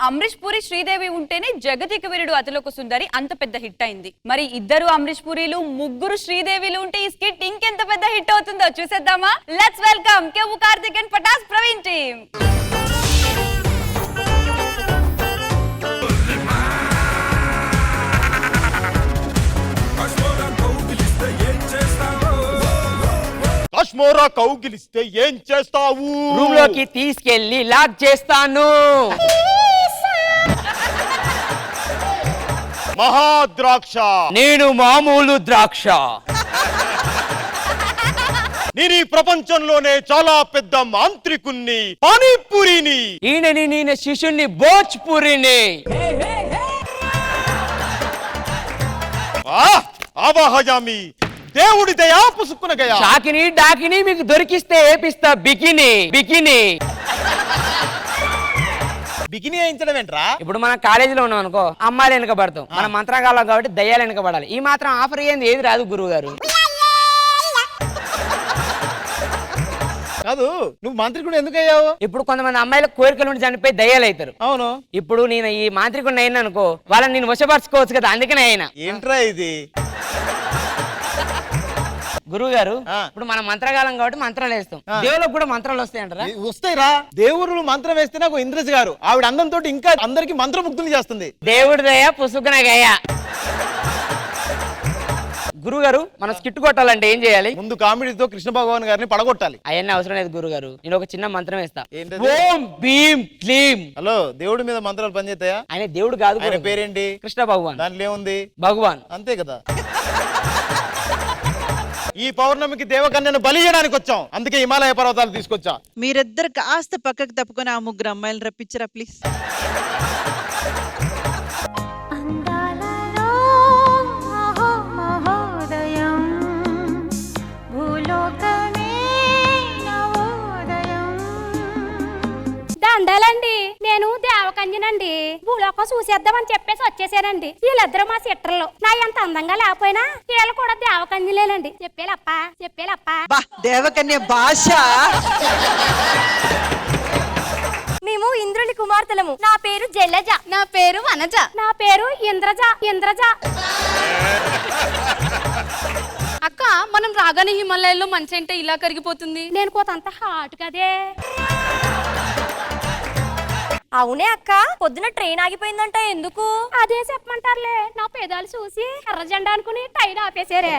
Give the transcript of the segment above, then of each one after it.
అమరీష్ పూరి శ్రీదేవి ఉంటేనే జగతిక వీరుడు అతిలోక సుందరి అంత పెద్ద హిట్ అయింది. మరి ఇద్దరు అమరీష్ పూరీలు ముగ్గురు శ్రీదేవిలు ఉంటే ఈ స్కిట్ ఇంకెంత పెద్ద హిట్ అవుతుందో చూసేద్దామా. లెట్స్ వెల్కమ్ కేవు కార్తిక్ అండ్ పటాస్ ప్రవీణ్ టీమ్. కాశ్మోరా కౌగిలిస్తే ఏం చేస్తావు? రూమ్ లోకి తీసుకెళ్లి లాక్ చేస్తాను. మహాద్రాక్ష నేను మామూలు ద్రాక్ష. నేను ఈ ప్రపంచంలోనే చాలా పెద్ద మాంత్రికుణ్ణి, పానీపూరిని. ఈయన శిష్యుణ్ణి భోజ్పురిని. ఆవాహయామి దేవుడి దయా పుసుకున గయా. షాకిని డాకిని మీకు దొరికిస్తే ఏపిస్తా బికిని బికిని. బికిని వేయించడం ఏంట్రా? ఇప్పుడు మనం కాలేజీలో ఉన్నాం అనుకో, అమ్మాయిలు వెనకబడతాం. మన మంత్రగాలం కాబట్టి దయ్యాలు వెనకబడాలి. ఈ మాత్రం ఆఫర్ అయ్యింది ఏది రాదు గురువు గారు. కాదు, నువ్వు మాంత్రికుడు ఎందుకు అయ్యావు? ఇప్పుడు కొంతమంది అమ్మాయిల కోరికలు ఉండి చనిపోయి దయ్యాలు అవుతారు. అవును. ఇప్పుడు నేను ఈ మాంత్రికుడిని అయినా అనుకో, వాళ్ళని నేను వశపరచుకోవచ్చు కదా, అందుకనే అయినా. ఏంట్రా ఇది? గురువు గారు, ఇప్పుడు మన మంత్రగాలం కాబట్టి మంత్రాలు వేస్తాం. దేవుళ్ళకి కూడా మంత్రాలు వస్తాయంటారా? వస్తాయిరా. దేవుడు మంత్రం వేస్తే నాకు ఇంద్రజ్ గారు ఆవిడ అందంతో ఇంకా అందరికి మంత్రముగ్ధులు చేస్తుంది. దేవుడి దయ పుసుకున గయ. గురువు గారు, మనం స్కిట్ కొట్టాలంటే ఏం చేయాలి? ముందు కామెడీతో కృష్ణ భగవాన్ గారిని పడగొట్టాలి. అవన్నీ అవసరం లేదు గురువు గారు, నేను ఒక చిన్న మంత్రం వేస్తా. ఏంటది? ఓం భీం క్లీం. హలో, దేవుడి మీద మంత్రాలు పనిచేస్తాయా? ఆయన దేవుడు కాదు. ఆయన పేరేంటి? కృష్ణ భగవాన్. దాంట్లో ఏముంది? భగవాన్ అంతే కదా. ఈ పౌర్ణమికి దేవకన్యను బలి చేయడానికి వచ్చాం, అందుకే హిమాలయ పర్వతాలు తీసుకొచ్చా. మీరిద్దరు కాస్త పక్కకు తప్పుకొని ఆ ముగ్గురు అమ్మాయిలు రప్పించరా ప్లీజ్. దండాలండి, నేను దేవకన్యనండి. భూలోకం చూసేద్దామని చెప్పేసి వచ్చేసానండి. వీళ్ళిద్దరు మా సిట్టర్లు. నా ఎంత అందంగా లేకపోయినా వీళ్ళు కూడా దేవకన్యలేనండి. చెప్పేలప్ప బా దేవకన్య భాష. మేము ఇంద్రుని కుమార్తెలము. నా పేరు జలజ. నా పేరు వనజ. నా పేరు ఇంద్రజ. అక్క, మనం రాగానే హిమాలయాల్లో మంచి అంటే ఇలా కరిగిపోతుంది. నేను కోతంత హాట్ కదే. అవునే అక్క, పొద్దున ట్రైన్ ఆగిపోయిందంట, ఎందుకు? అదే చెప్పమంటారులే. నా పేదాలు చూసి ఎర్ర జెండా అనుకుని ట్రైన్ ఆపేశారే.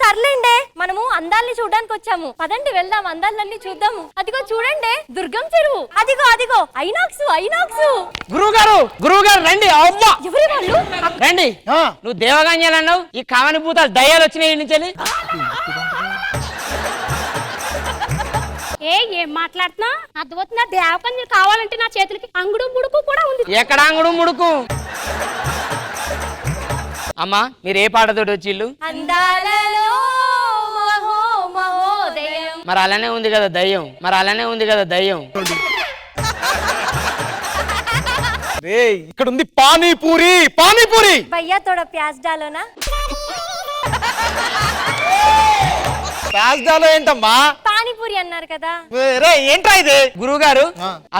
సర్లేండి, మనము అందాల్ని చూడడానికి వచ్చాము. పదండి వెళ్దాం, అందాలన్నీ చూద్దాము. అదిగో చూడండి, దుర్గం చెరువు. అదిగో ఐనాక్స్. గురువు గారు రండి. అవ్వా, ఎవరి వాళ్ళు? రండి. నువ్వు దేవగాన్యాలు అన్నావు, ఈ కామని భూతాలు దయ్యాలు వచ్చినాయి నుంచి. ఏం మాట్లాడుతున్నా? అర్థమవుతుందా? దేవకన్యలు కావాలంటే నా చేతులకి అంగుడు ముడుకు కూడా ఉంది. ఎక్కడ అంగుడు ముడుకు? అమ్మా, మీరు ఏ పాటతోటి వచ్చిళ్ళు? అందాలలో మహోదయం. మరి అలానే ఉంది కదా దయ్యం. ఇక్కడ ఉంది పానీపూరి. భయ్యా తోడ ప్యాజ్ డాలోనా? ప్యాజ్డాలో ఏంటమ్మా? పానీపూరి అన్నారు కదా. ఏంట్రా ఇది? గురువు గారు,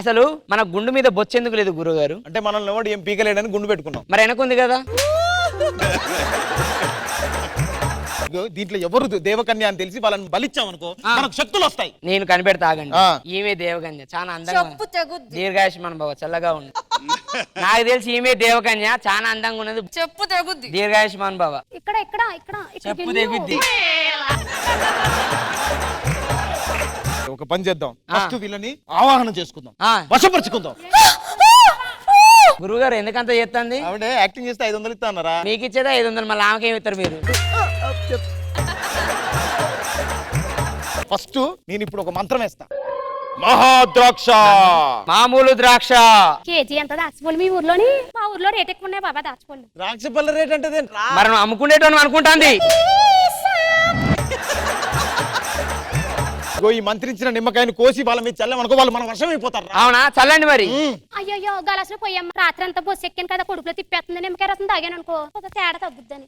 అసలు మన గుండు మీద బొచ్చెందుకు లేదు గురువు గారు? అంటే మనల్ని ఎవడు ఏం పీకలేడని గుండు పెట్టుకున్నాం. మరి వెనకుంది కదా. దీంట్లో ఎవరు దేవకన్య అని తెలిసి వాళ్ళని బలిచ్చామనుకో, మనకు శక్తులు వస్తాయి. నేను కనిపెడతా, ఆగండి. ఈమె దేవకన్య, చాలా అందంగా, దీర్ఘాయుష్మాన్ భవ, చల్లగా ఉంది. నాకు తెలిసి ఈమె దేవకన్య, చాలా అందంగా ఉన్నది. చెప్పు తెగుద్ది. దీర్ఘాయుష్మాన్ భవ. ఇక్కడ చెప్పు తెగుద్ది. ఒక పని చేద్దాం, ఫస్ట్ వీళ్ళని ఆవాహన చేసుకుందాం, వశపరుచుకుందాం. గురువు గారు ఎందుకంత చేస్తుంది? ఆవిడ యాక్టింగ్ చేస్తే 500 ఇస్తా అన్నారా? మీకు ఇచ్చేదా 500, మళ్ళీ ఆమెకి ఏమి ఇస్తారు మీరు? ఫస్ట్ నేను ఇప్పుడు ఒక మంత్రం వేస్తా. మహాద్రాక్ష. మామూలు ద్రాక్ష. కేజీ ఎంత దాచిపోండి మీ ఊర్లోని? మా ఊర్లో రేట్ ఎక్కువ ఉన్నాయి బాబా, దాచిపోండి. ద్రాక్ష పళ్ళ రేట్ అంటే మరి అమ్ముకునేటోని అనుకుంటాంది. ఈ మంత్రించిన నిమ్మకాయని కోసి వాళ్ళ మీద చల్లమనుకో, వాళ్ళు మన వర్షం అయిపోతారు. అవునా? చల్లండి మరి. అయ్యో గలాసులో పోయమ్మ, రాత్రి అంతా బొస్సు ఎక్కాను కదా, కొడుకులో తిప్పేస్తుంది. నిమ్మకాయ రసం తాగాను అనుకో, ఒక తేడా తగ్గుద్దని.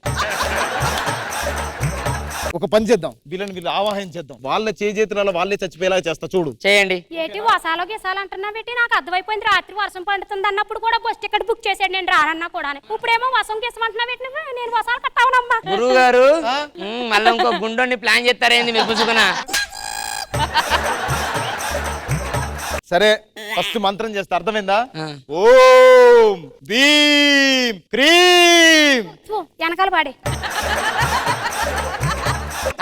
ఒక పని చేద్దాం, వీళ్ళని ఆవాహించేద్దాం, వాళ్ళ చేతులలో వాళ్ళే చచ్చిపోయేలా చేస్తా చూడు. చేయండి. ఏటి వసాలో గిసాలు అంటున్నా పెట్టి నాకు అర్థమైపోయింది. రాత్రి వర్షం పడుతుంది అన్నప్పుడు కూడా బస్ టికెట్ బుక్ చేసాడు, నేను రానన్నా కూడా. ఇప్పుడేమో వసం గిసం అంటున్నా పెట్టి నేను వసాలు కట్టావునమ్మా. గురువు గారు మళ్ళీ ఇంకో గుండోని ప్లాన్ చేస్తారేంది మీరు పుచ్చుకున్నా? సరే ఫస్ట్ మంత్రం చేస్తా, అర్థమైందా? ఓం భీం క్రీం. వెనకాల పాడే.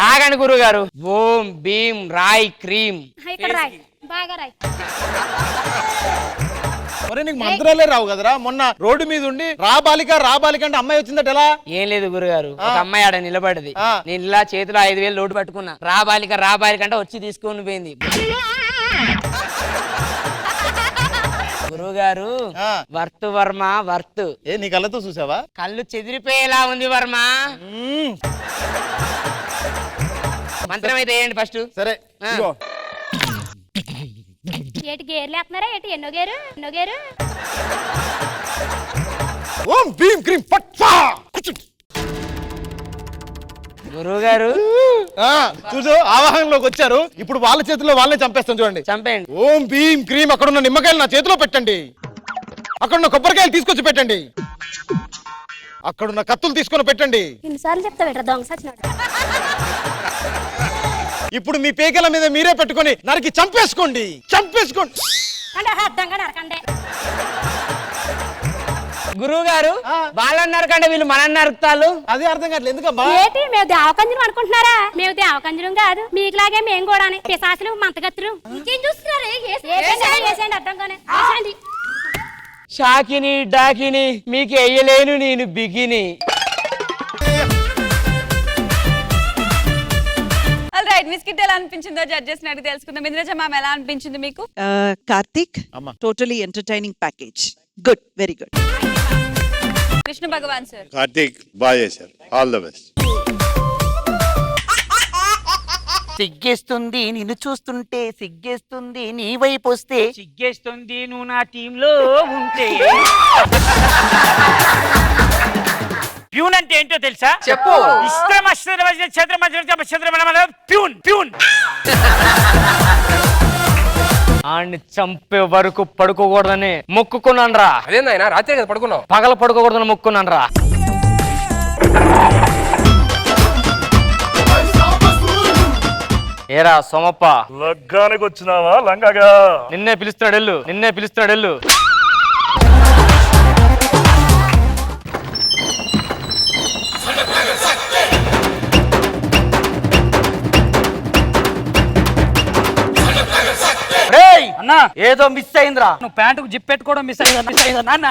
ఆగండి గురువు గారు. ఓం భీం రాయ్ క్రీం. ఇక్కడ రాయ్, బాగా రాయ్. ఒరే నీకు మంత్రాలే రావు కదరా. మొన్న రోడ్డు మీద ఉండి రా బాలిక అంటే అమ్మాయి వచ్చిందట ఎలా? ఏం లేదు గురుగారు, ఒక అమ్మాయి ఆడ నిలబడది, నేను ఇలా చేతిలో 5,000 లోటు పట్టుకున్నా. రా బాలిక అంటే వచ్చి తీసుకొని పోయింది. గురువు గారు వర్త్ వర్మ వర్త్. ఏ నీ కళ్ళతో చూసావా? కళ్ళు చెదిరిపోయేలా ఉంది వర్మ. మంత్రం అయితే వేయండి ఫస్ట్. సరే ఇదిగో. ఏటి గేర్లు వేస్తున్నారా? ఏటి ఎన్నో గేరు? ఓం భీం క్రీం పట్ఫా. గురువు గారు చూసు ఆవాహనలోకి వచ్చారు, ఇప్పుడు వాళ్ళ చేతిలో వాళ్ళే చంపేస్తాం చూడండి. చంపేయండి. ఓం భీం క్రీం. అక్కడున్న నిమ్మకాయలు నా చేతిలో పెట్టండి, అక్కడున్న కొబ్బరికాయలు తీసుకొచ్చి పెట్టండి, అక్కడున్న కత్తులు తీసుకొని పెట్టండి. ఎన్నిసార్లు చెప్తా పెట్టరా దొంగ సచ్చినాడు. ఇప్పుడు మీ పేకల మీద మీరే పెట్టుకొని నరికి చంపేసుకోండి. అంటే అర్థంగా నరకండి. గురువు గారు వాళ్ళని నరకండి, వీళ్ళు మనల్ని నరుకుతారు. అదే అర్థం కావట్లేదు ఎందుకమ్మా? ఏటి మేము దేవకంజనం అనుకుంటున్నారా? మేము దేవకంజనం కాదు, మీకులాగే మేము కూడా పిశాసులు మంతగత్తులు. ఇంకేం చూస్తున్నారు? అర్థంగానే షాకిని డాకిని మీకు వేయలేను నేను బిగిని. రైట్, మీ స్కిట్ ఎలా అనిపించిందో జడ్జెస్ అడిగి తెలుసుకుందాం. ఇంద్రజ మ్యామ్ ఎలా అనిపించింది మీకు? కార్తిక్ అమ్మా. Totally entertaining package. Good, very good. Krishna Bhagavan sir. Karthik బాగా చేశారు, ఆల్ ద బెస్ట్. సిగ్గేస్తుంది నిన్ను చూస్తుంటే, సిగ్గేస్తుంది నీ వైపు వస్తే, సిగ్గేస్తుంది నువ్వు నా టీంలో ఉంటే. ప్యూన్ అంటే ఏంటో తెలుసా? చెప్పు. Peon peon. ఆడిని చంపే వరకు పడుకోకూడదని మొక్కుకున్నాను రా. అదేందా రాత్రి కదా పడుకున్నావు? పగల పడుకోకూడదని మొక్కున్నాను రా. ఏరా సోమప్ప, లగ్గానికి వచ్చినావా లంగగా? నిన్నే పిలుస్తున్నాడు వెళ్ళు. అన్నా ఏదో మిస్ అయిందిరా. నువ్వు ప్యాంటుకు జిప్ పెట్టుకోవడం మిస్ అయిందా నాన్న?